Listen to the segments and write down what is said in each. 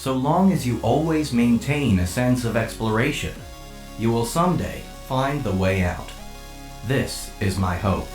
So long as you always maintain a sense of exploration, you will someday find the way out. This is my hope.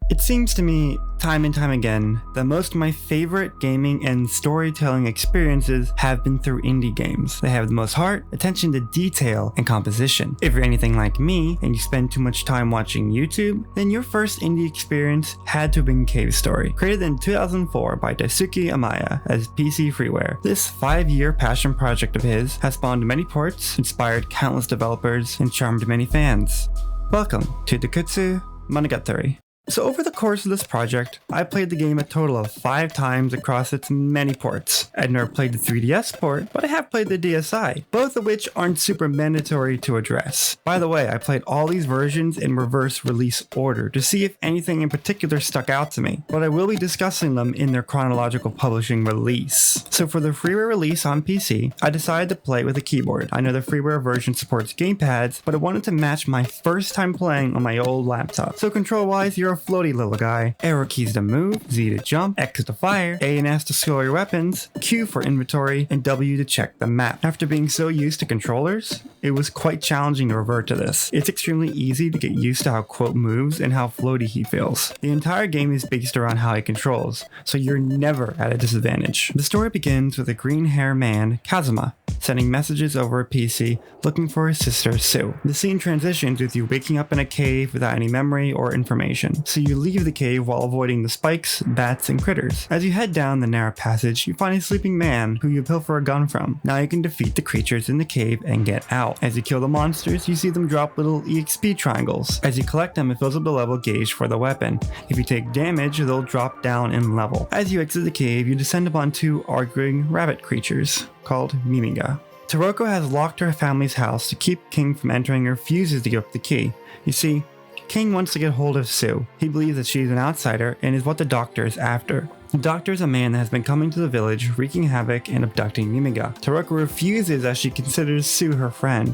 It seems to me, time and time again, that most of my favorite gaming and storytelling experiences have been through indie games. They have the most heart, attention to detail, and composition. If you're anything like me, and you spend too much time watching YouTube, then your first indie experience had to have been Cave Story. Created in 2004 by Daisuke Amaya as PC freeware, this 5-year passion project of his has spawned many ports, inspired countless developers, and charmed many fans. Welcome to Dekutsu Monogatari. So over the course of this project, I played the game a total of 5 times across its many ports. I've never played the 3DS port, but I have played the DSi, both of which aren't super mandatory to address. By the way, I played all these versions in reverse release order to see if anything in particular stuck out to me, but I will be discussing them in their chronological publishing release. So for the freeware release on PC, I decided to play with a keyboard. I know the freeware version supports gamepads, but I wanted to match my first time playing on my old laptop. So control-wise, you're a floaty little guy. Arrow keys to move, Z to jump, X to fire, A and S to scroll your weapons, Q for inventory, and W to check the map. After being so used to controllers, it was quite challenging to revert to this. It's extremely easy to get used to how Quote moves and how floaty he feels. The entire game is based around how he controls, so you're never at a disadvantage. The story begins with a green-haired man, Kazuma, sending messages over a PC looking for his sister Sue. The scene transitions with you waking up in a cave without any memory or information, so you leave the cave while avoiding the spikes, bats, and critters. As you head down the narrow passage, you find a sleeping man who you pilfer a gun from. Now you can defeat the creatures in the cave and get out. As you kill the monsters, you see them drop little EXP triangles. As you collect them, it fills up the level gauge for the weapon. If you take damage, they'll drop down in level. As you exit the cave, you descend upon 2 arguing rabbit creatures called Mimiga. Toroko has locked her family's house to keep King from entering and refuses to give up the key. You see, King wants to get hold of Sue. He believes that she's an outsider and is what the doctor is after. The doctor is a man that has been coming to the village, wreaking havoc and abducting Mimiga. Toroko refuses as she considers Sue her friend.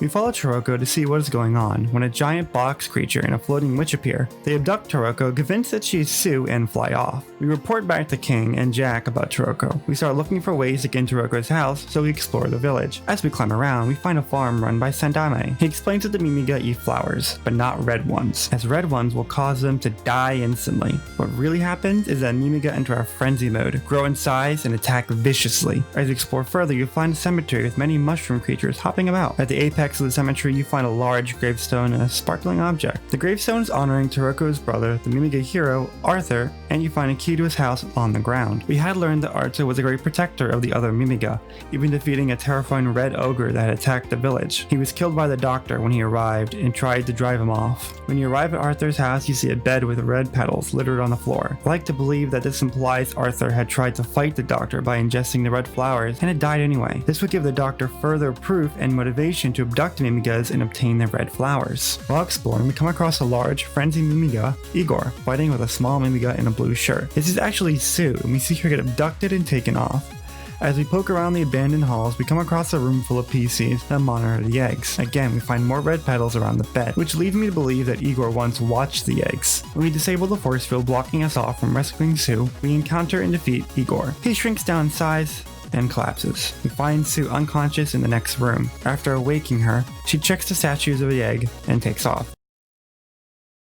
We follow Toroko to see what is going on when a giant box creature and a floating witch appear. They abduct Toroko, convinced that she is Sue, and fly off. We report back to King and Jack about Toroko. We start looking for ways to get into Toroko's house, so we explore the village. As we climb around, we find a farm run by Sandame. He explains that the Mimiga eat flowers, but not red ones, as red ones will cause them to die instantly. What really happens is that Mimiga enter a frenzy mode, grow in size, and attack viciously. As you explore further, you find a cemetery with many mushroom creatures hopping about. At the apex of the cemetery, you find a large gravestone and a sparkling object. The gravestone is honoring Toroko's brother, the Mimiga hero, Arthur, and you find a key to his house on the ground. We had learned that Arthur was a great protector of the other Mimiga, even defeating a terrifying red ogre that had attacked the village. He was killed by the doctor when he arrived and tried to drive him off. When you arrive at Arthur's house, you see a bed with red petals littered on the floor. I like to believe that this implies Arthur had tried to fight the doctor by ingesting the red flowers and had died anyway. This would give the doctor further proof and motivation to abduct Mimigas and obtain the red flowers. While exploring, we come across a large, frenzied Mimiga, Igor, fighting with a small Mimiga in a blue shirt. This is actually Sue, and we see her get abducted and taken off. As we poke around the abandoned halls, we come across a room full of PCs that monitor the eggs. Again, we find more red petals around the bed, which leads me to believe that Igor once watched the eggs. When we disable the force field blocking us off from rescuing Sue, we encounter and defeat Igor. He shrinks down in size and collapses. We find Sue unconscious in the next room. After awaking her, she checks the statues of the egg and takes off.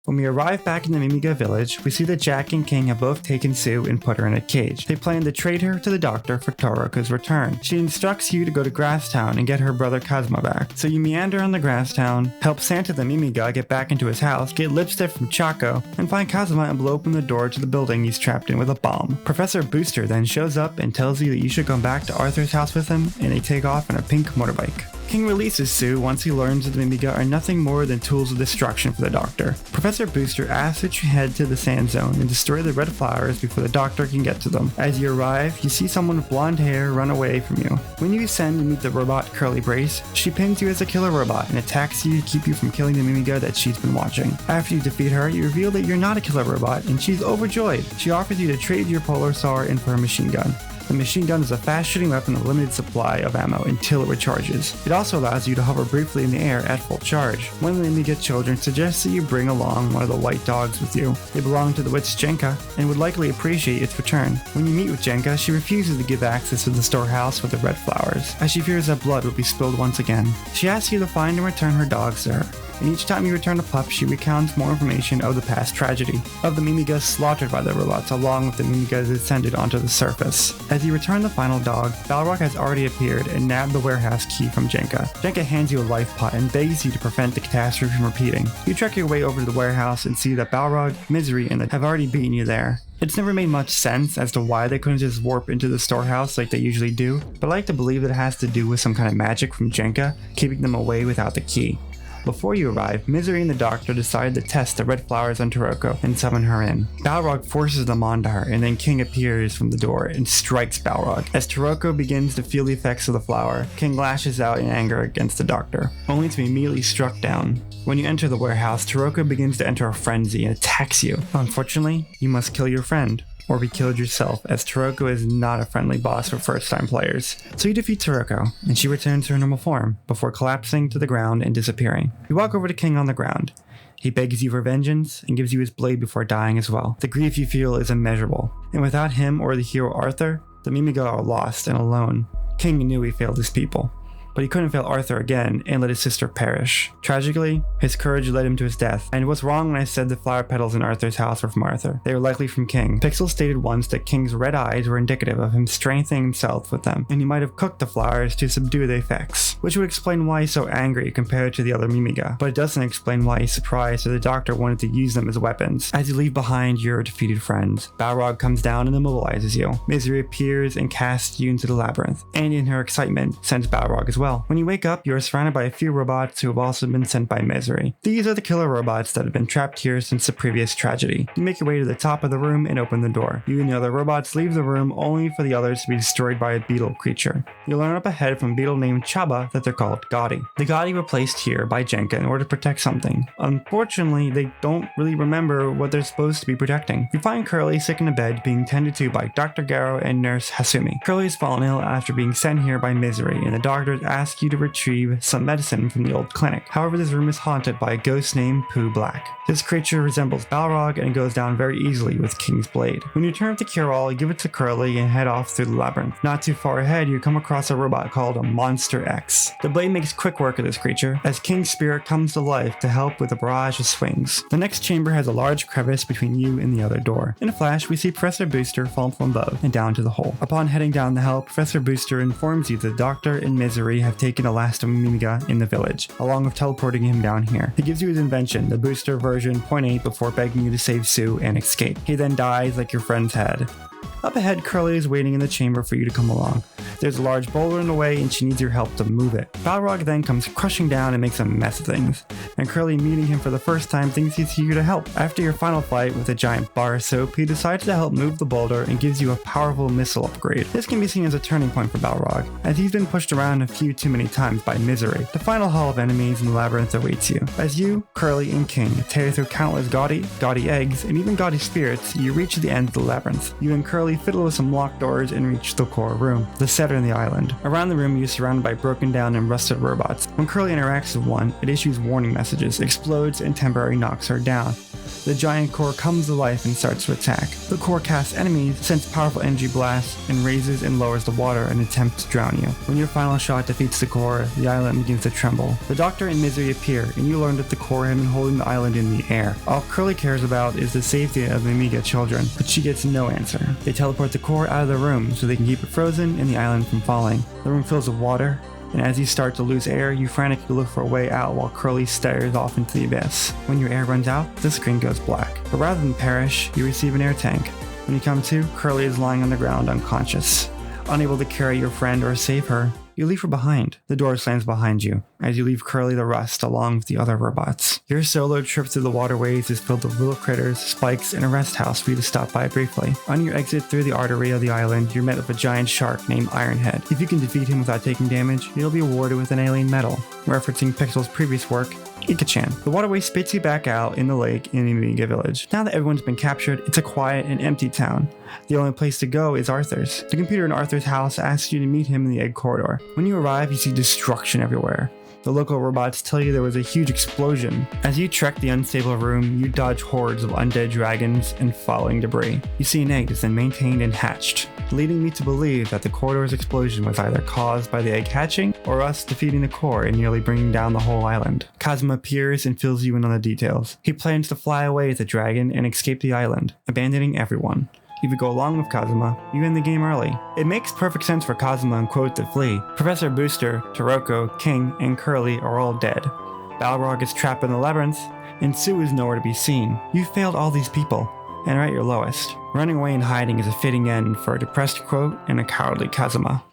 When we arrive back in the Mimiga village, we see that Jack and King have both taken Sue and put her in a cage. They plan to trade her to the doctor for Toroko's return. She instructs you to go to Grasstown and get her brother Kazuma back. So you meander on the Grasstown, help Santa the Mimiga get back into his house, get lipstick from Chaco, and find Kazuma and blow open the door to the building he's trapped in with a bomb. Professor Booster then shows up and tells you that you should come back to Arthur's house with him, and they take off in a pink motorbike. King releases Sue once he learns that the Mimiga are nothing more than tools of destruction for the Doctor. Professor Booster asks that you head to the sand zone and destroy the red flowers before the Doctor can get to them. As you arrive, you see someone with blonde hair run away from you. When you ascend and meet the robot Curly Brace, she pins you as a killer robot and attacks you to keep you from killing the Mimiga that she's been watching. After you defeat her, you reveal that you're not a killer robot and she's overjoyed. She offers you to trade your Polar Saur in for a machine gun. The machine gun is a fast-shooting weapon with a limited supply of ammo until it recharges. It also allows you to hover briefly in the air at full charge. One of the Mimiga children suggests that you bring along one of the white dogs with you. They belong to the witch Jenka and would likely appreciate its return. When you meet with Jenka, she refuses to give access to the storehouse with the red flowers, as she fears that blood will be spilled once again. She asks you to find and return her dogs to her. And each time you return a pup, she recounts more information of the past tragedy, of the Mimigas slaughtered by the robots, along with the Mimigas descended onto the surface. As you return the final dog, Balrog has already appeared and nabbed the warehouse key from Jenka. Jenka hands you a life pot and begs you to prevent the catastrophe from repeating. You trek your way over to the warehouse and see that Balrog, Misery, and have already beaten you there. It's never made much sense as to why they couldn't just warp into the storehouse like they usually do, but I like to believe that it has to do with some kind of magic from Jenka, keeping them away without the key. Before you arrive, Misery and the Doctor decide to test the red flowers on Toroko and summon her in. Balrog forces them onto her, and then King appears from the door and strikes Balrog. As Toroko begins to feel the effects of the flower, King lashes out in anger against the Doctor, only to be immediately struck down. When you enter the warehouse, Toroko begins to enter a frenzy and attacks you. Unfortunately, you must kill your friend, or be killed yourself, as Toroko is not a friendly boss for first-time players. So you defeat Toroko, and she returns to her normal form, before collapsing to the ground and disappearing. You walk over to King on the ground. He begs you for vengeance, and gives you his blade before dying as well. The grief you feel is immeasurable, and without him or the hero Arthur, the Mimiga are lost and alone. King knew he failed his people, but he couldn't fail Arthur again and let his sister perish. Tragically, his courage led him to his death. And what's wrong when I said the flower petals in Arthur's house were from Arthur? They were likely from King. Pixel stated once that King's red eyes were indicative of him strengthening himself with them, and he might have cooked the flowers to subdue the effects, which would explain why he's so angry compared to the other Mimiga, but it doesn't explain why he's surprised that the Doctor wanted to use them as weapons. As you leave behind your defeated friends, Balrog comes down and immobilizes you. Misery appears and casts you into the labyrinth, and in her excitement, sends Balrog as well. When you wake up, you are surrounded by a few robots who have also been sent by Misery. These are the killer robots that have been trapped here since the previous tragedy. You make your way to the top of the room and open the door. You and the other robots leave the room only for the others to be destroyed by a beetle creature. You learn up ahead from a beetle named Chaba that they're called Gaudi. The Gaudi were placed here by Jenka in order to protect something. Unfortunately, they don't really remember what they're supposed to be protecting. You find Curly sick in a bed being tended to by Dr. Garo and Nurse Hasumi. Curly has fallen ill after being sent here by Misery, and the doctors ask you to retrieve some medicine from the old clinic. However, this room is haunted by a ghost named Pooh Black. This creature resembles Balrog and goes down very easily with King's blade. When you turn up the cure-all, you give it to Curly and head off through the labyrinth. Not too far ahead, you come across a robot called a Monster X. The blade makes quick work of this creature, as King's spirit comes to life to help with a barrage of swings. The next chamber has a large crevice between you and the other door. In a flash, we see Professor Booster fall from above and down to the hole. Upon heading down the hell, Professor Booster informs you that the Doctor and Misery have taken the last of Mimiga in the village, along with teleporting him down here. He gives you his invention, the Booster version 0.8, before begging you to save Sue and escape. He then dies like your friends had. Up ahead, Curly is waiting in the chamber for you to come along. There's a large boulder in the way and she needs your help to move it. Balrog then comes crushing down and makes a mess of things, and Curly, meeting him for the first time, thinks he's here to help. After your final fight with a giant bar of soap, he decides to help move the boulder and gives you a powerful missile upgrade. This can be seen as a turning point for Balrog, as he's been pushed around a few too many times by Misery. The final hall of enemies in the labyrinth awaits you. As you, Curly, and King tear through countless gaudy eggs, and even gaudy spirits, you reach the end of the labyrinth. You and Curly fiddle with some locked doors and reach the core room, the center in the island. Around the room, you're surrounded by broken down and rusted robots. When Curly interacts with one, it issues warning messages, explodes, and temporarily knocks her down. The giant core comes to life and starts to attack. The core casts enemies, sends powerful energy blasts, and raises and lowers the water in an attempt to drown you. When your final shot defeats the core, the island begins to tremble. The Doctor and Misery appear, and you learn that the core had been holding the island in the air. All Curly cares about is the safety of the Amiga children, but she gets no answer. They teleport the core out of the room so they can keep it frozen and the island from falling. The room fills with water, and as you start to lose air, you frantically look for a way out while Curly stares off into the abyss. When your air runs out, the screen goes black. But rather than perish, you receive an air tank. When you come to, Curly is lying on the ground unconscious. Unable to carry your friend or save her, You leave her behind. The door slams behind you as you leave Curly the rest along with the other robots. Your solo trip through the waterways is filled with little critters, spikes, and a rest house for you to stop by briefly. On your exit through the artery of the island, you're met with a giant shark named Ironhead. If you can defeat him without taking damage, you'll be awarded with an alien medal. Referencing Pixel's previous work, Ika-chan. The waterway spits you back out in the lake in Enemene village. Now that everyone's been captured, it's a quiet and empty town. The only place to go is Arthur's. The computer in Arthur's house asks you to meet him in the egg corridor. When you arrive, you see destruction everywhere. The local robots tell you there was a huge explosion. As you trek the unstable room, you dodge hordes of undead dragons and falling debris. You see an egg that's been maintained and hatched, leading me to believe that the corridor's explosion was either caused by the egg hatching or us defeating the core and nearly bringing down the whole island. Kazuma appears and fills you in on the details. He plans to fly away with the dragon and escape the island, abandoning everyone. If you go along with Kazuma, you end the game early. It makes perfect sense for Kazuma and Quote to flee. Professor Booster, Toroko, King, and Curly are all dead. Balrog is trapped in the labyrinth, and Sue is nowhere to be seen. You failed all these people, and are at your lowest. Running away and hiding is a fitting end for a depressed Quote and a cowardly Kazuma.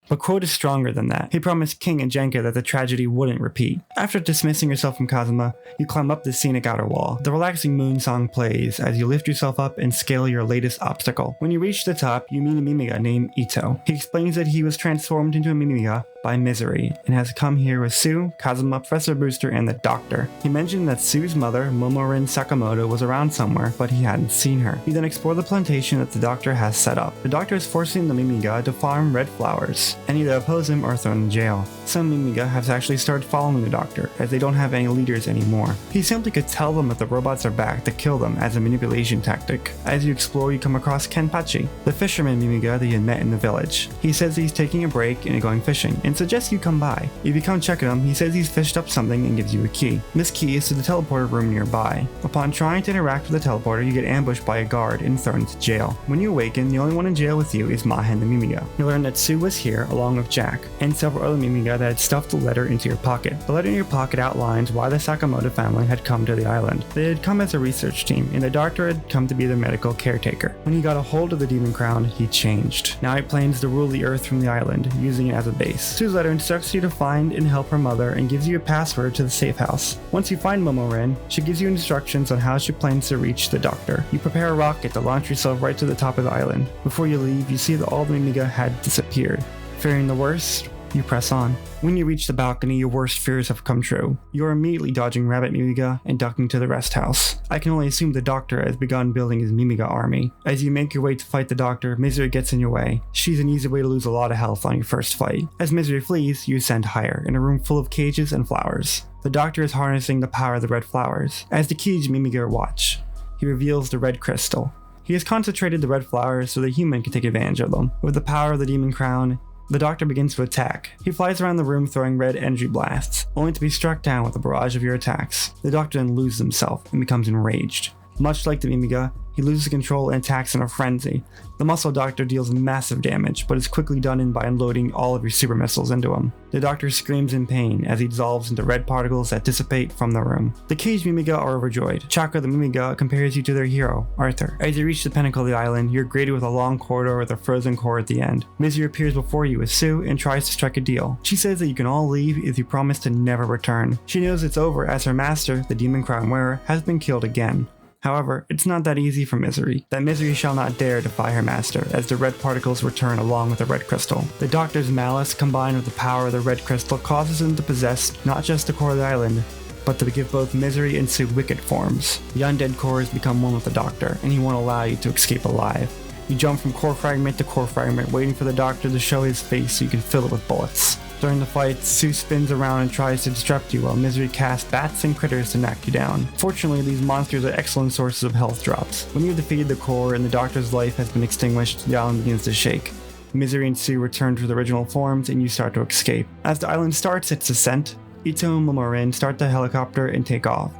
But Quote is stronger than that. He promised King and Jenka that the tragedy wouldn't repeat. After dismissing yourself from Kazuma, you climb up the scenic outer wall. The relaxing moon song plays as you lift yourself up and scale your latest obstacle. When you reach the top, you meet a Mimiga named Ito. He explains that he was transformed into a Mimiga by Misery and has come here with Sue, Kazuma, Professor Booster, and the Doctor. He mentioned that Sue's mother, Momorin Sakamoto, was around somewhere, but he hadn't seen her. You then explore the plantation that the Doctor has set up. The Doctor is forcing the Mimiga to farm red flowers, and either oppose him or throw him in jail. Some Mimiga have actually started following the Doctor, as they don't have any leaders anymore. He simply could tell them that the robots are back to kill them as a manipulation tactic. As you explore, you come across Kenpachi, the fisherman Mimiga that you had met in the village. He says he's taking a break and going fishing, and suggests you come by. If you come check on him, he says he's fished up something and gives you a key. This key is to the teleporter room nearby. Upon trying to interact with the teleporter, you get ambushed by a guard and thrown into jail. When you awaken, the only one in jail with you is Mahen the Mimiga. You learn that Sue was here along with Jack, and several other Mimiga that had stuffed a letter into your pocket. The letter in your pocket outlines why the Sakamoto family had come to the island. They had come as a research team, and the Doctor had come to be their medical caretaker. When he got a hold of the Demon Crown, he changed. Now he plans to rule the Earth from the island, using it as a base. Sue's letter instructs you to find and help her mother and gives you a password to the safe house. Once you find Momorin, she gives you instructions on how she plans to reach the Doctor. You prepare a rocket to launch yourself right to the top of the island. Before you leave, you see that all the Mimiga had disappeared. Fearing the worst, you press on. When you reach the balcony, your worst fears have come true. You're immediately dodging Rabbit Mimiga and ducking to the rest house. I can only assume the Doctor has begun building his Mimiga army. As you make your way to fight the Doctor, Misery gets in your way. She's an easy way to lose a lot of health on your first fight. As Misery flees, you ascend higher, in a room full of cages and flowers. The Doctor is harnessing the power of the red flowers. As the caged Mimiga watch, he reveals the red crystal. He has concentrated the red flowers so the human can take advantage of them. With the power of the Demon Crown, the Doctor begins to attack. He flies around the room throwing red energy blasts, only to be struck down with a barrage of your attacks. The Doctor then loses himself and becomes enraged. Much like the Mimiga, he loses control and attacks in a frenzy. The Muscle Doctor deals massive damage, but is quickly done in by unloading all of your super missiles into him. The Doctor screams in pain as he dissolves into red particles that dissipate from the room. The caged Mimiga are overjoyed. Chakra the Mimiga compares you to their hero, Arthur. As you reach the pinnacle of the island, you're greeted with a long corridor with a frozen core at the end. Misery appears before you with Sue and tries to strike a deal. She says that you can all leave if you promise to never return. She knows it's over as her master, the Demon Crown Wearer, has been killed again. However, it's not that easy for Misery. That Misery shall not dare defy her master, as the red particles return along with the red crystal. The Doctor's malice combined with the power of the red crystal causes him to possess not just the core of the island, but to give both Misery and Sue wicked forms. The undead cores become one with the Doctor, and he won't allow you to escape alive. You jump from core fragment to core fragment, waiting for the Doctor to show his face so you can fill it with bullets. During the fight, Sue spins around and tries to disrupt you while Misery casts bats and critters to knock you down. Fortunately, these monsters are excellent sources of health drops. When you've defeated the core and the Doctor's life has been extinguished, the island begins to shake. Misery and Sue return to their original forms and you start to escape. As the island starts its ascent, Ito and Momorin start the helicopter and take off.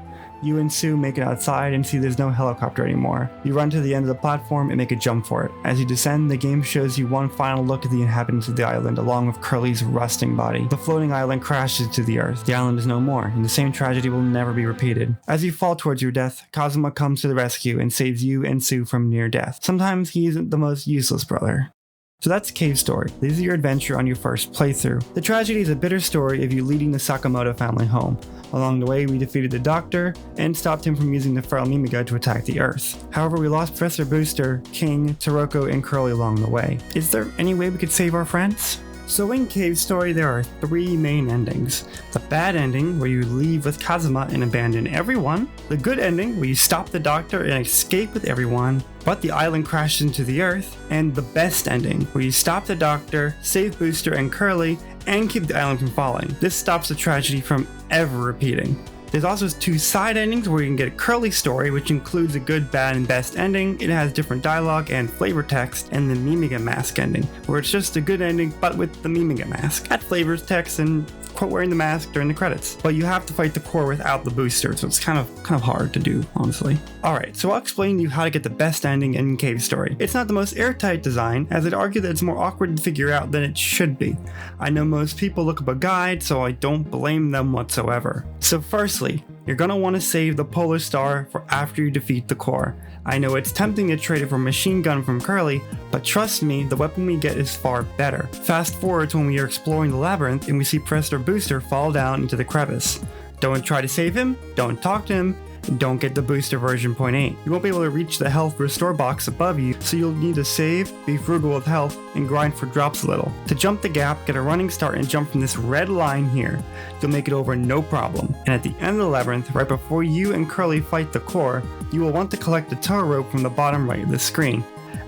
You and Sue make it outside and see there's no helicopter anymore. You run to the end of the platform and make a jump for it. As you descend, the game shows you one final look at the inhabitants of the island along with Curly's rusting body. The floating island crashes to the earth. The island is no more, and the same tragedy will never be repeated. As you fall towards your death, Kazuma comes to the rescue and saves you and Sue from near death. Sometimes he isn't the most useless brother. So that's Cave Story. This is your adventure on your first playthrough. The tragedy is a bitter story of you leading the Sakamoto family home. Along the way, we defeated the Doctor and stopped him from using the feral Mimiga to attack the Earth. However, we lost Professor Booster, King, Taroko, and Curly along the way. Is there any way we could save our friends? So in Cave Story, there are 3 main endings. The bad ending, where you leave with Kazuma and abandon everyone. The good ending, where you stop the Doctor and escape with everyone, but the island crashes into the Earth. And the best ending, where you stop the Doctor, save Booster and Curly, and keep the island from falling. This stops the tragedy from ever repeating. There's also 2 side endings where you can get a Curly story, which includes a good, bad, and best ending. It has different dialogue and flavor text, and the Mimiga mask ending, where it's just a good ending but with the Mimiga mask. That flavors text and wearing the mask during the credits. But you have to fight the core without the booster, so it's kind of hard to do, honestly. Alright, so I'll explain to you how to get the best ending in Cave Story. It's not the most airtight design, as I'd argue that it's more awkward to figure out than it should be. I know most people look up a guide, so I don't blame them whatsoever. So firstly, you're going to want to save the Polar Star for after you defeat the core. I know it's tempting to trade it for a machine gun from Curly, but trust me, the weapon we get is far better. Fast forward to when we are exploring the labyrinth and we see Professor Booster fall down into the crevice. Don't try to save him, don't talk to him, and don't get the booster version 0.8. You won't be able to reach the health restore box above you, so you'll need to save, be frugal with health, and grind for drops a little. To jump the gap, get a running start and jump from this red line here. You'll make it over no problem. And at the end of the labyrinth, right before you and Curly fight the core, you will want to collect the tow rope from the bottom right of the screen.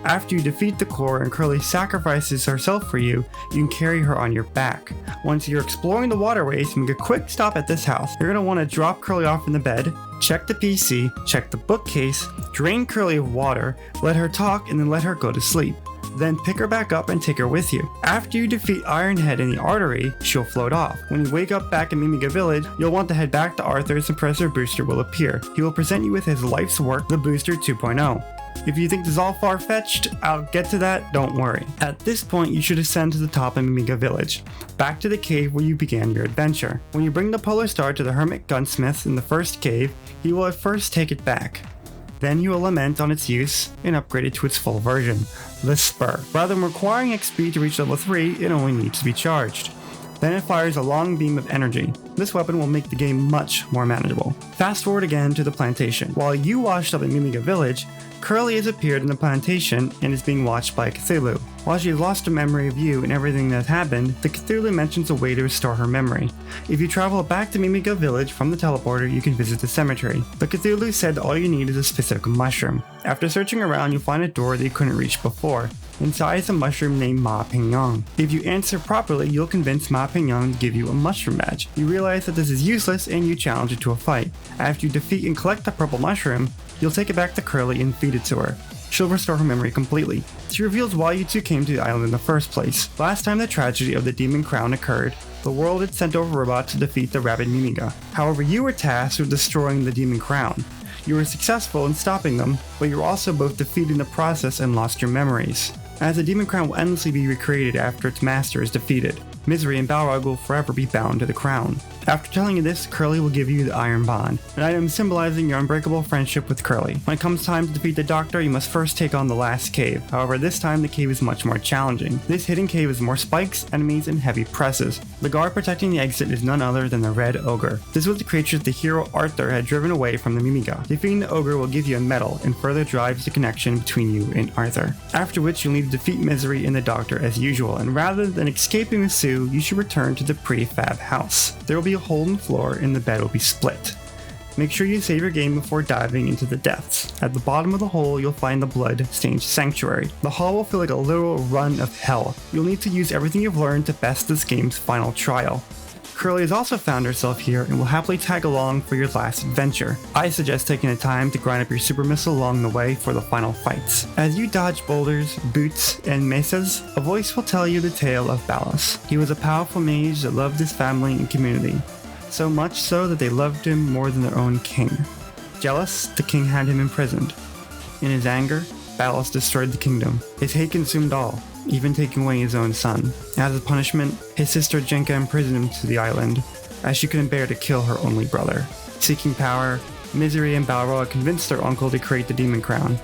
After you defeat the core and Curly sacrifices herself for you, you can carry her on your back. Once you're exploring the waterways, make a quick stop at this house. You're going to want to drop Curly off in the bed, check the PC, check the bookcase, drain Curly of water, let her talk, and then let her go to sleep. Then pick her back up and take her with you. After you defeat Ironhead in the artery, she'll float off. When you wake up back in Mimiga Village, you'll want to head back to Arthur's and Professor Booster will appear. He will present you with his life's work, the Booster 2.0. If you think this is all far-fetched, I'll get to that, don't worry. At this point, you should ascend to the top of Mimiga Village, back to the cave where you began your adventure. When you bring the Polar Star to the Hermit Gunsmith in the first cave, he will at first take it back. Then he will lament on its use and upgrade it to its full version, the Spur. Rather than requiring XP to reach level 3, it only needs to be charged. Then it fires a long beam of energy. This weapon will make the game much more manageable. Fast forward again to the plantation. While you washed up in Mimiga Village, Curly has appeared in the plantation and is being watched by Cthulhu. While she has lost a memory of you and everything that happened, the Cthulhu mentions a way to restore her memory. If you travel back to Mimiga Village from the teleporter, you can visit the cemetery. The Cthulhu said all you need is a specific mushroom. After searching around, you'll find a door that you couldn't reach before. Inside is a mushroom named Ma Pingyong. If you answer properly, you'll convince Ma Pingyong to give you a mushroom badge. You realize that this is useless and you challenge it to a fight. After you defeat and collect the purple mushroom, you'll take it back to Curly and feed it to her. She'll restore her memory completely. She reveals why you two came to the island in the first place. Last time the tragedy of the Demon Crown occurred, the world had sent over robots to defeat the rabid Mimiga. However, you were tasked with destroying the Demon Crown. You were successful in stopping them, but you were also both defeated in the process and lost your memories. As the Demon Crown will endlessly be recreated after its master is defeated, Misery and Balrog will forever be bound to the crown. After telling you this, Curly will give you the Iron Bond, an item symbolizing your unbreakable friendship with Curly. When it comes time to defeat the Doctor, you must first take on the last cave. However, this time the cave is much more challenging. This hidden cave has more spikes, enemies, and heavy presses. The guard protecting the exit is none other than the Red Ogre. This was the creature the hero Arthur had driven away from the Mimiga. Defeating the Ogre will give you a medal and further drives the connection between you and Arthur. After which you'll need to defeat Misery and the Doctor as usual, and rather than escaping with Sue, you should return to the prefab house. There will be a hole in the floor and the bed will be split. Make sure you save your game before diving into the depths. At the bottom of the hole, you'll find the blood-stained sanctuary. The hall will feel like a literal run of hell. You'll need to use everything you've learned to best this game's final trial. Curly has also found herself here and will happily tag along for your last adventure. I suggest taking the time to grind up your super missile along the way for the final fights. As you dodge boulders, boots, and mesas, a voice will tell you the tale of Balos. He was a powerful mage that loved his family and community. So much so that they loved him more than their own king. Jealous, the king had him imprisoned. In his anger, Balos destroyed the kingdom. His hate consumed all, even taking away his own son. As a punishment, his sister Jenka imprisoned him to the island, as she couldn't bear to kill her only brother. Seeking power, Misery and Balrog convinced their uncle to create the Demon Crown.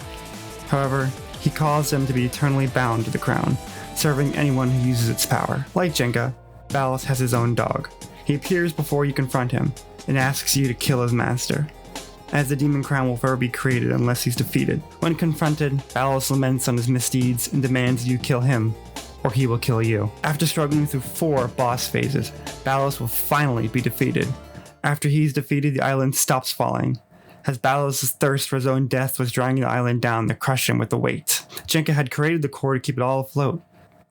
However, he caused them to be eternally bound to the crown. serving anyone who uses its power. Like Jenga, Balos has his own dog. He appears before you confront him and asks you to kill his master, as the demon crown will forever be created unless he's defeated. When confronted, Balos laments on his misdeeds and demands you kill him, or he will kill you. After struggling through 4 boss phases, Balos will finally be defeated. After he's defeated, the island stops falling, as Balos' thirst for his own death was dragging the island down to crush him with the weight. Jenka had created the core to keep it all afloat.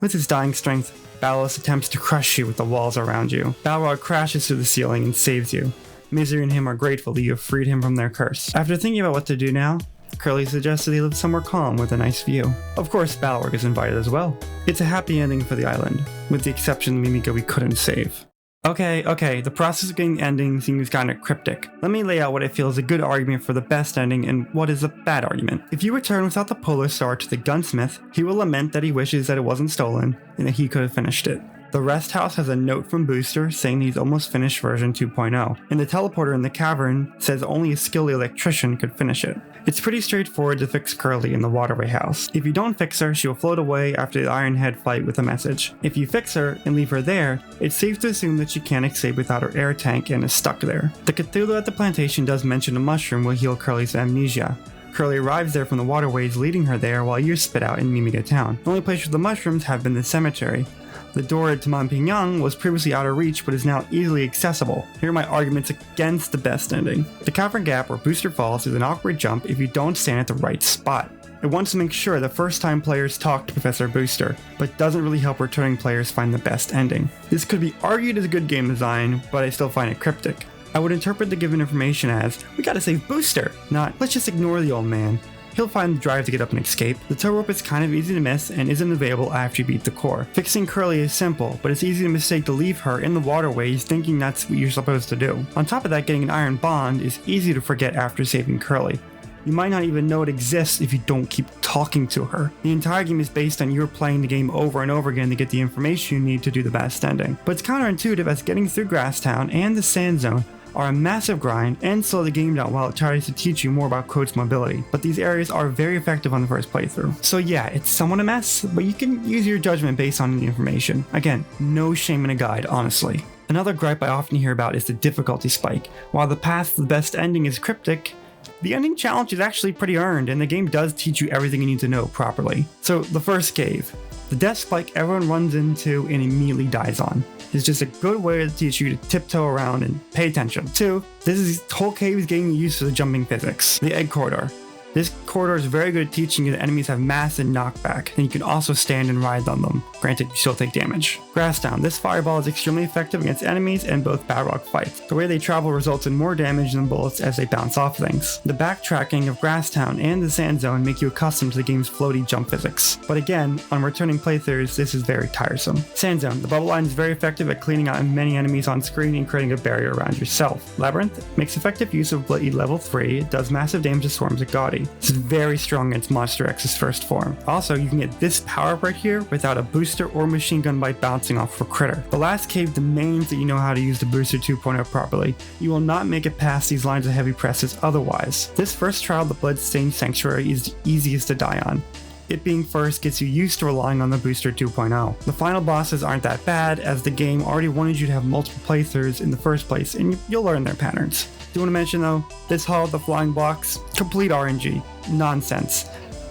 With his dying strength, Balos attempts to crush you with the walls around you. Balrog crashes through the ceiling and saves you. Misery and him are grateful that you have freed him from their curse. After thinking about what to do now, Curly suggests that he live somewhere calm with a nice view. Of course, Balrog is invited as well. It's a happy ending for the island, with the exception of Mimika we couldn't save. Okay, the process of getting the ending seems kinda cryptic. Let me lay out what I feel is a good argument for the best ending and what is a bad argument. If you return without the Polar Star to the gunsmith, he will lament that he wishes that it wasn't stolen and that he could have finished it. The rest house has a note from Booster saying he's almost finished version 2.0, and the teleporter in the cavern says only a skilled electrician could finish it. It's pretty straightforward to fix Curly in the waterway house. If you don't fix her, she will float away after the Iron Head fight with a message. If you fix her and leave her there, it's safe to assume that she can't escape without her air tank and is stuck there. The Cthulhu at the plantation does mention a mushroom will heal Curly's amnesia. Curly arrives there from the waterways leading her there while you're spit out in Mimika town. The only place with the mushrooms have been the cemetery. The door to Montpignon was previously out of reach but is now easily accessible. Here are my arguments against the best ending. The cavern gap where Booster falls is an awkward jump if you don't stand at the right spot. It wants to make sure that first time players talk to Professor Booster, but doesn't really help returning players find the best ending. This could be argued as good game design, but I still find it cryptic. I would interpret the given information as, we gotta save Booster, not, let's just ignore the old man. He'll find the drive to get up and escape. The tow rope is kind of easy to miss and isn't available after you beat the core. Fixing Curly is simple, but it's easy to mistake to leave her in the waterways thinking that's what you're supposed to do. On top of that, getting an iron bond is easy to forget after saving Curly. You might not even know it exists if you don't keep talking to her. The entire game is based on you playing the game over and over again to get the information you need to do the best ending. But it's counterintuitive as getting through Grasstown and the Sand Zone are a massive grind and slow the game down while it tries to teach you more about Code's mobility, but these areas are very effective on the first playthrough. So yeah, it's somewhat a mess, but you can use your judgment based on the information. Again, no shame in a guide, honestly. Another gripe I often hear about is the difficulty spike. While the path to the best ending is cryptic, the ending challenge is actually pretty earned, and the game does teach you everything you need to know properly. So the first cave. The death spike everyone runs into and immediately dies on. It's just a good way to teach you to tiptoe around and pay attention. 2. This whole cave is getting used to the jumping physics. The egg corridor. This corridor is very good at teaching you that enemies have mass and knockback, and you can also stand and ride on them. Granted, you still take damage. Grasstown. This fireball is extremely effective against enemies and both Balrog fights. The way they travel results in more damage than bullets as they bounce off things. The backtracking of Grasstown and the Sand Zone make you accustomed to the game's floaty jump physics. But again, on returning playthroughs, this is very tiresome. Sand Zone. The bubble line is very effective at cleaning out many enemies on screen and creating a barrier around yourself. Labyrinth makes effective use of Blade level 3. It does massive damage to swarms of Gaudy. This is very strong against Monster X's first form. Also, you can get this power up right here without a booster or machine gun bite bouncing off for critter. The last cave demands that you know how to use the booster 2.0 properly. You will not make it past these lines of heavy presses otherwise. This first trial of the Bloodstained Sanctuary is the easiest to die on. It being first gets you used to relying on the booster 2.0. The final bosses aren't that bad, as the game already wanted you to have multiple playthroughs in the first place, and you'll learn their patterns. Do want to mention though, this Hall of the Flying Blocks, complete RNG. Nonsense.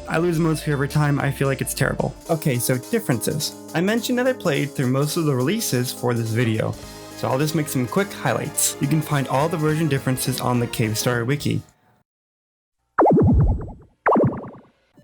I lose most every time. I feel like it's terrible. Okay, so differences. I mentioned that I played through most of the releases for this video, so I'll just make some quick highlights. You can find all the version differences on the Cave Story Wiki.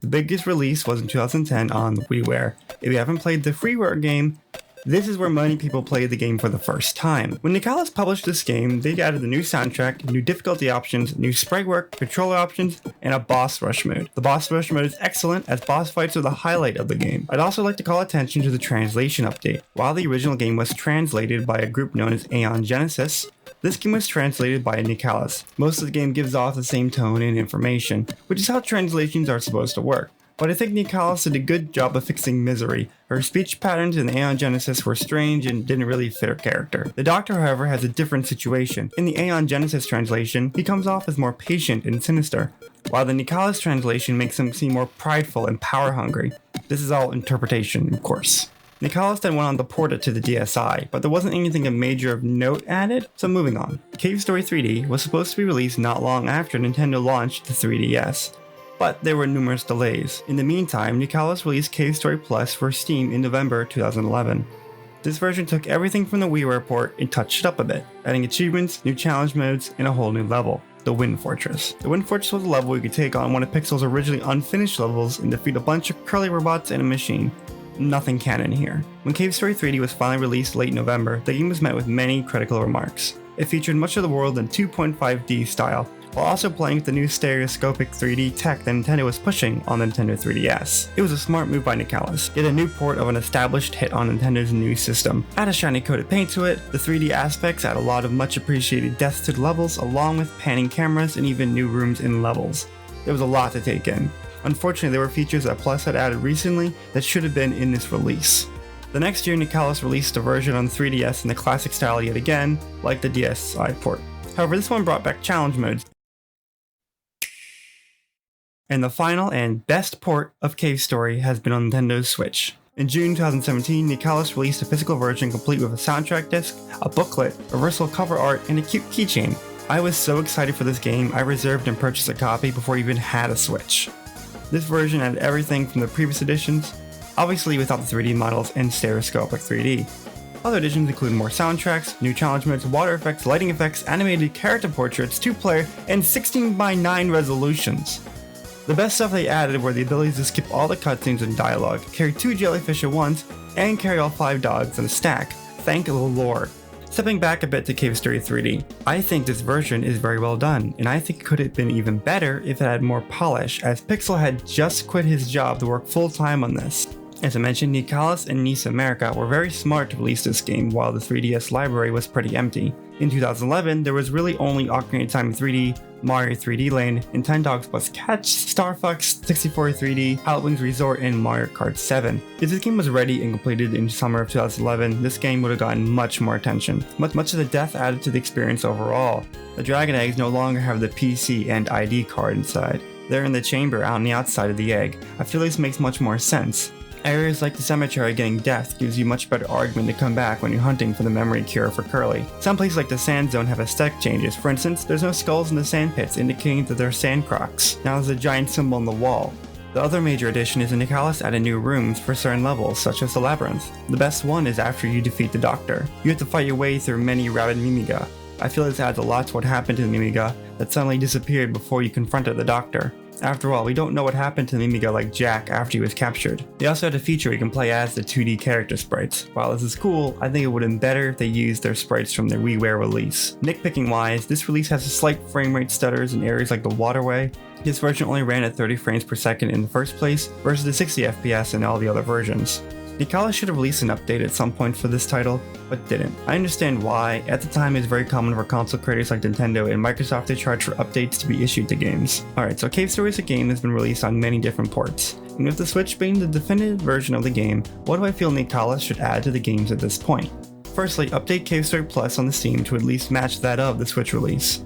The biggest release was in 2010 on the WiiWare. If you haven't played the freeware game, this is where many people played the game for the first time. When Nicalis published this game, they added the new soundtrack, new difficulty options, new sprite work, controller options, and a boss rush mode. The boss rush mode is excellent, as boss fights are the highlight of the game. I'd also like to call attention to the translation update. While the original game was translated by a group known as Aeon Genesis, this game was translated by Nicalis. Most of the game gives off the same tone and information, which is how translations are supposed to work. But I think Nicalis did a good job of fixing Misery. Her speech patterns in the Aeon Genesis were strange and didn't really fit her character. The Doctor, however, has a different situation. In the Aeon Genesis translation, he comes off as more patient and sinister, while the Nicalis translation makes him seem more prideful and power-hungry. This is all interpretation, of course. Nicalis then went on to port it to the DSi, but there wasn't anything of major of note added, so moving on. Cave Story 3D was supposed to be released not long after Nintendo launched the 3DS, but there were numerous delays. In the meantime, Nicalis released Cave Story Plus for Steam in November 2011. This version took everything from the WiiWare port and touched it up a bit, adding achievements, new challenge modes, and a whole new level, the Wind Fortress. The Wind Fortress was a level you could take on one of Pixel's originally unfinished levels and defeat a bunch of curly robots and a machine. Nothing canon here. When Cave Story 3D was finally released late November, the game was met with many critical remarks. It featured much of the world in 2.5D style, while also playing with the new stereoscopic 3D tech that Nintendo was pushing on the Nintendo 3DS. It was a smart move by Nicalis, yet a new port of an established hit on Nintendo's new system. Add a shiny coated paint to it, the 3D aspects add a lot of much appreciated depth to the levels, along with panning cameras and even new rooms in levels. There was a lot to take in. Unfortunately, there were features that Plus had added recently that should have been in this release. The next year, Nicalis released a version on the 3DS in the classic style yet again, like the DSi port. However, this one brought back challenge modes. And the final and best port of Cave Story has been on Nintendo's Switch. In June 2017, Nicalis released a physical version complete with a soundtrack disc, a booklet, a versatile cover art, and a cute keychain. I was so excited for this game, I reserved and purchased a copy before I even had a Switch. This version had everything from the previous editions, obviously without the 3D models and stereoscopic 3D. Other additions include more soundtracks, new challenge modes, water effects, lighting effects, animated character portraits, 2-player, and 16:9 resolutions. The best stuff they added were the abilities to skip all the cutscenes and dialogue, carry 2 jellyfish at once, and carry all 5 dogs in a stack. Thank the Lord. Stepping back a bit to Cave Story 3D, I think this version is very well done, and I think it could have been even better if it had more polish, as Pixel had just quit his job to work full-time on this. As I mentioned, Nicalis and NIS America were very smart to release this game while the 3DS library was pretty empty. In 2011, there was really only Ocarina of Time 3D, Mario 3D Land, and 10 Dogs Plus Catch, Star Fox 64 3D, Outwings Resort, and Mario Kart 7. If this game was ready and completed in summer of 2011, this game would have gotten much more attention. Much of the depth added to the experience overall. The Dragon Eggs no longer have the PC and ID card inside. They're in the chamber out on the outside of the egg. I feel this makes much more sense. Areas like the cemetery getting depth gives you much better argument to come back when you're hunting for the memory cure for Curly. Some places like the sand zone have aesthetic changes. For instance, there's no skulls in the sand pits, indicating that they're sand crocs. Now there's a giant symbol on the wall. The other major addition is that Nicalis added new rooms for certain levels, such as the labyrinth. The best one is after you defeat the Doctor. You have to fight your way through many rabid Mimiga. I feel this adds a lot to what happened to the Mimiga that suddenly disappeared before you confronted the Doctor. After all, we don't know what happened to the Mimiga like Jack after he was captured. They also had a feature where you can play as the 2D character sprites. While this is cool, I think it would have been better if they used their sprites from their WiiWare release. Nitpicking wise, this release has a slight frame rate stutters in areas like the waterway. This version only ran at 30 frames per second in the first place, versus the 60 FPS in all the other versions. Nicalis should have released an update at some point for this title, but didn't. I understand why. At the time, it was very common for console creators like Nintendo and Microsoft to charge for updates to be issued to games. Alright, so Cave Story is a game that's been released on many different ports. And with the Switch being the definitive version of the game, what do I feel Nicalis should add to the games at this point? Firstly, update Cave Story Plus on the Steam to at least match that of the Switch release.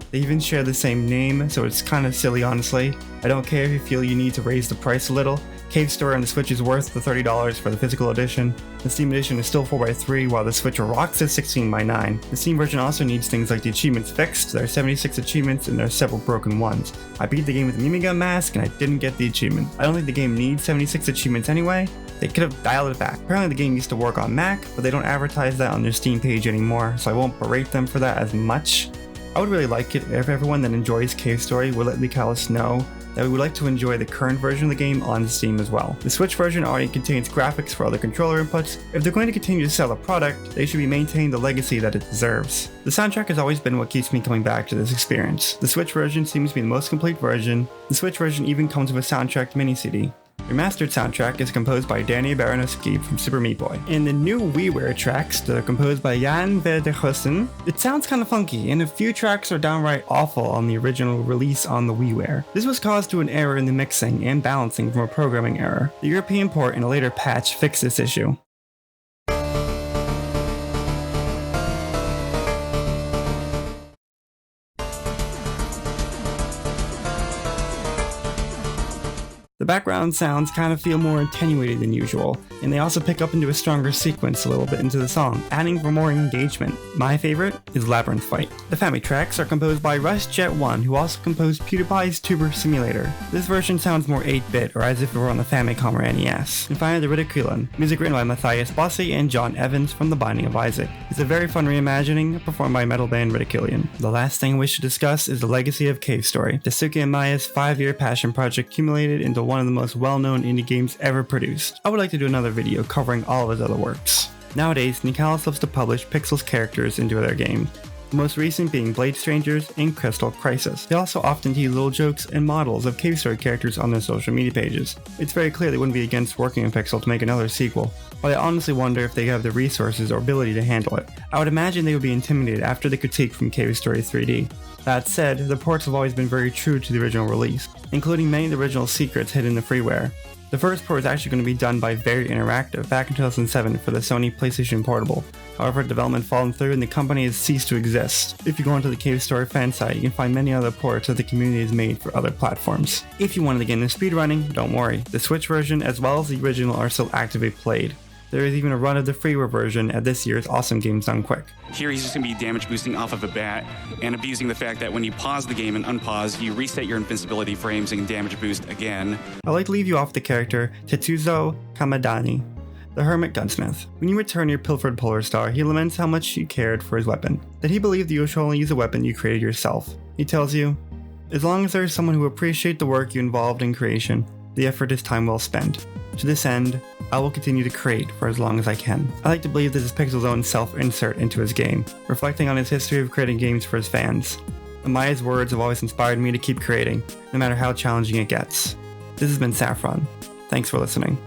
They even share the same name, so it's kind of silly honestly. I don't care if you feel you need to raise the price a little. Cave Story on the Switch is worth the $30 for the physical edition. The Steam edition is still 4x3 while the Switch rocks at 16:9. The Steam version also needs things like the achievements fixed. There are 76 achievements and there are several broken ones. I beat the game with the Mimiga mask and I didn't get the achievement. I don't think the game needs 76 achievements anyway. They could have dialed it back. Apparently the game used to work on Mac, but they don't advertise that on their Steam page anymore, so I won't berate them for that as much. I would really like it if everyone that enjoys Cave Story would let Nicalis know that we would like to enjoy the current version of the game on Steam as well. The Switch version already contains graphics for other controller inputs. If they're going to continue to sell a product, they should be maintaining the legacy that it deserves. The soundtrack has always been what keeps me coming back to this experience. The Switch version seems to be the most complete version. The Switch version even comes with a soundtrack mini-CD. The remastered soundtrack is composed by Danny Baranowski from Super Meat Boy. And the new WiiWare tracks that are composed by Jan Verdehusen, it sounds kind of funky, and a few tracks are downright awful on the original release on the WiiWare. This was caused due to an error in the mixing and balancing from a programming error. The European port and a later patch fixed this issue. The background sounds kind of feel more attenuated than usual, and they also pick up into a stronger sequence a little bit into the song, adding for more engagement. My favorite is Labyrinth Fight. The family tracks are composed by RushJet1, who also composed PewDiePie's Tuber Simulator. This version sounds more 8-bit, or as if it were on the Famicom or NES. And finally, the Ridiculum, music written by Matthias Bossi and John Evans from The Binding of Isaac. It's a very fun reimagining, performed by metal band Ridiculum. The last thing I wish to discuss is the legacy of Cave Story. Daisuke Amaya's 5-year passion project accumulated into one of the most well-known indie games ever produced. I would like to do another video covering all of his other works. Nowadays, Nicalis loves to publish Pixel's characters into their games, the most recent being Blade Strangers and Crystal Crisis. They also often tease little jokes and models of Cave Story characters on their social media pages. It's very clear they wouldn't be against working with Pixel to make another sequel, but I honestly wonder if they have the resources or ability to handle it. I would imagine they would be intimidated after the critique from Cave Story 3D. That said, the ports have always been very true to the original release, including many of the original secrets hidden in the freeware. The first port is actually going to be done by Very Interactive back in 2007 for the Sony PlayStation Portable. However, development fallen through and the company has ceased to exist. If you go onto the Cave Story fan site, you can find many other ports that the community has made for other platforms. If you wanted to get into speedrunning, don't worry. The Switch version as well as the original are still actively played. There is even a run of the freeware version at this year's Awesome Games Done Quick. Here he's just going to be damage boosting off of a bat and abusing the fact that when you pause the game and unpause, you reset your invincibility frames and damage boost again. I'd like to leave you off the character Tetsuzo Kamadani, the Hermit Gunsmith. When you return your pilfered Polar Star, he laments how much you cared for his weapon, that he believed you should only use a weapon you created yourself. He tells you, as long as there is someone who appreciates the work you involved in creation, the effort is time well spent. To this end, I will continue to create for as long as I can. I like to believe this is Pixel's own self-insert into his game, reflecting on his history of creating games for his fans. Amaya's words have always inspired me to keep creating, no matter how challenging it gets. This has been Saffron. Thanks for listening.